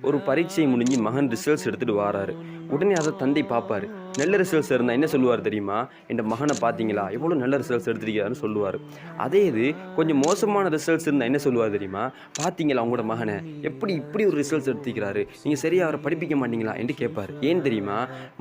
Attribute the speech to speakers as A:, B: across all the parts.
A: ஒரு பரீட்சை முடிஞ்சு மகன் ரிசல்ட்ஸ் எடுத்துகிட்டு வராரு. உடனே அதை தந்தை பார்ப்பார். நல்ல ரிசல்ட்ஸ் இருந்தால் என்ன சொல்லுவார் தெரியுமா? என் மகனை பார்த்தீங்களா எவ்வளோ நல்ல ரிசல்ட்ஸ் எடுத்துருக்காருன்னு சொல்லுவார். அதே இது கொஞ்சம் மோசமான ரிசல்ட்ஸ் இருந்தால் என்ன சொல்லுவார் தெரியுமா? பார்த்தீங்களா உங்களோட மகனை எப்படி இப்படி ஒரு ரிசல்ட்ஸ் எடுத்துக்கிறாரு, நீங்கள் சரியாக அவரை படிப்பிக்க மாட்டீங்களா என்று கேட்பார். ஏன் தெரியுமா?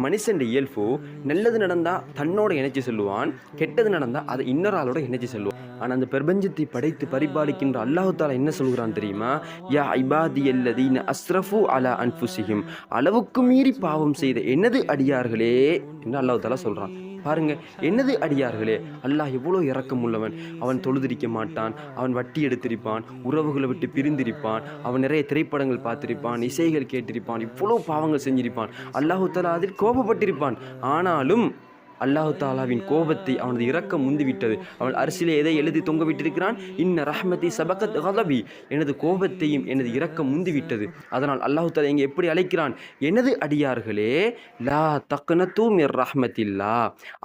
A: மனுஷன் இயல்பு நல்லது நடந்தால் தன்னோட இணைச்சி சொல்லுவான், கெட்டது நடந்தால் அதை இன்னொரு ஆளோட இணைச்சி சொல்லுவான். ஆனால் அந்த பிரபஞ்சத்தை படைத்து பரிபாலிக்கின்ற அல்லாஹ் தாலா என்ன சொல்கிறான் தெரியுமா? யா இபாதியல்லதீன அஸ்ரஃபு அலா அன்ஃபுஸிஹிம், அளவுக்கு மீறி பாவம் செய்த எனது அடியார்களே என்று அல்லாஹ் தாலா சொல்கிறான். பாருங்க, என்னது அடியார்களே, அல்லாஹ் எவ்வளோ இரக்கம் உள்ளவன். அவன் தொழுதிருக்க மாட்டான், அவன் வட்டி எடுத்திருப்பான், உறவுகளை விட்டு பிரிந்திருப்பான், அவன் நிறைய திரைப்படங்கள் பார்த்திருப்பான், இசைகள் கேட்டிருப்பான், இவ்வளோ பாவங்கள் செஞ்சிருப்பான். அல்லாஹ் தாலா அதில் கோபப்பட்டிருப்பான். ஆனாலும் அல்லாஹு தாலாவின் கோபத்தை அவனது இரக்கம் முந்திவிட்டது. அவன் அரிசிலே எதை எழுதி தொங்க விட்டிருக்கிறான்? இன்ன ரஹ்மதி சபகத் கலபி, எனது கோபத்தையும் எனது இரக்கம் முந்திவிட்டது. அதனால் அல்லாஹு தாலா இங்கே எப்படி அழைக்கிறான்? எனது அடியார்களே, லா தக்னது மிர் ரஹ்மத்தில்லா,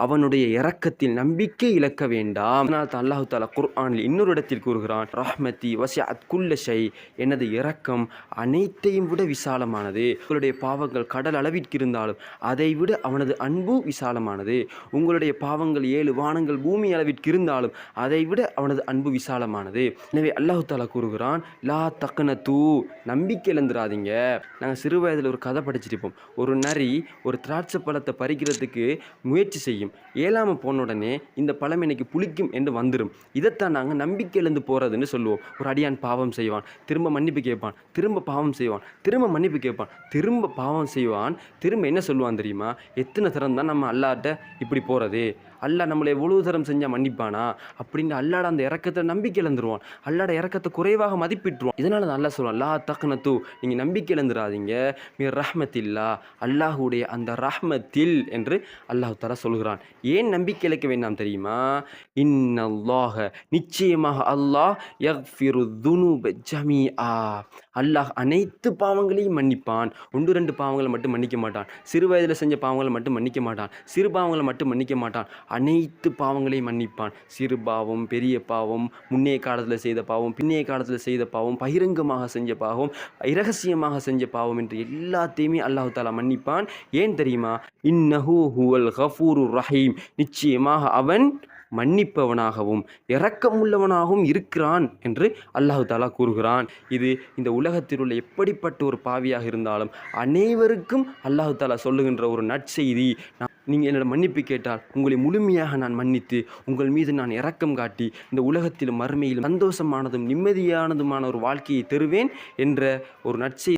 A: அவனுடைய இரக்கத்தில் நம்பிக்கை இழக்க வேண்டாம். அதனால் தான் அல்லாஹு தாலா குர்ஆனில் இன்னொரு இடத்தில் கூறுகிறான், ரஹ்மதி வஸஅத் குல்ல ஷை, எனது இரக்கம் அனைத்தையும் விட விசாலமானது. உங்களுடைய பாவங்கள் கடல் அளவிற்கு இருந்தாலும் அதை விட அவனது அன்பு விசாலமானது. உங்களுடைய பாவங்கள் 7 வானங்கள் பூமி அளவிற்கு இருந்தாலும் அதை விட அவனது அன்பு விசாலமானது. எனவே அல்லாஹ் தாலா கூறுகிறான், லா தக்னது, நம்பிக்கை இழந்துடாதீங்க. நாங்கள் சிறு வயதில் ஒரு கதை படிச்சிருப்போம். ஒரு நரி ஒரு திராட்சை பழத்தை பறிக்கிறதுக்கு முயற்சி செய்யும். ஏழாம போன உடனே இந்த பழம் எனக்கு புளிக்கும் என்று வந்துடும். இதைத்தான் நாங்கள் நம்பிக்கை இழந்து போகிறதுன்னு சொல்லுவோம். ஒரு அடியான் பாவம் செய்வான், திரும்ப மன்னிப்பு கேட்பான், திரும்ப பாவம் செய்வான், திரும்ப மன்னிப்பு கேட்பான், திரும்ப பாவம் செய்வான், திரும்ப என்ன சொல்லுவான் தெரியுமா? எத்தனை தரம் தான் நம்ம அல்லாட்ட இப்படி போகிறது? அல்லாஹ் நம்மளை எவ்வளவு தரம் செஞ்சால் மன்னிப்பானா அப்படின்னு அல்லாட அந்த இறக்கத்தை நம்பிக்கை இழந்துருவான். அல்லாட இறக்கத்தை குறைவாக மதிப்பிட்டுருவான். இதனால தான் அல்லாஹ் சொல்லுவான், லா தக்னது, நீங்கள் நம்பிக்கை இழந்துடாதீங்க, மிர் ரஹ்மத்தில்லா, அல்லாஹுடைய அந்த ரஹ்மத்தில் என்று அல்லாஹ் தஆலா சொல்கிறான். ஏன் நம்பிக்கை இழக்க வேண்டாம் தெரியுமா? இன்னல்லாஹ, நிச்சயமாக அல்லாஹ் யக்ஃபிரு துனூப ஜமீஆ, அல்லாஹ் அனைத்து பாவங்களையும் மன்னிப்பான். 1-2 பாவங்களை மட்டும் மன்னிக்க மாட்டான். சிறு வயதில் செஞ்ச பாவங்களை மட்டும் மன்னிக்க மாட்டான். சிறு பாவங்களை மட்டும் மன்னிக்க மாட்டான். அனைத்து பாவங்களையும் மன்னிப்பான். சிறு பாவம், பெரிய பாவம், முன்னைய காலத்தில் செய்த பாவம், பின்னைய காலத்தில் செய்த பாவம், பகிரங்கமாக செஞ்ச பாவம், இரகசியமாக செஞ்ச பாவம் என்று எல்லாத்தையுமே அல்லாஹ் தஆலா மன்னிப்பான். ஏன் தெரியுமா? இன்னஹு ஹுவல் கஃபூருர் ரஹீம், நிச்சயமாக அவன் மன்னிப்பவனாகவும் இரக்கமுள்ளவனாகவும் இருக்கிறான் என்று அல்லாஹ் தஆலா கூறுகிறான். இது இந்த உலகத்தில் உள்ள எப்படிப்பட்ட ஒரு பாவியாக இருந்தாலும் அனைவருக்கும் அல்லாஹ் தஆலா சொல்லுகின்ற ஒரு நற்செய்தி. நீங்கள் என்னோட மன்னிப்பு கேட்டால் உங்களை முழுமையாக நான் மன்னித்து உங்கள் மீது நான் இரக்கம் காட்டி இந்த உலகத்திலும் மறுமையிலும் சந்தோஷமானதும் நிம்மதியானதுமான ஒரு வாழ்க்கையை தருவேன் என்ற ஒரு நற்செய்தி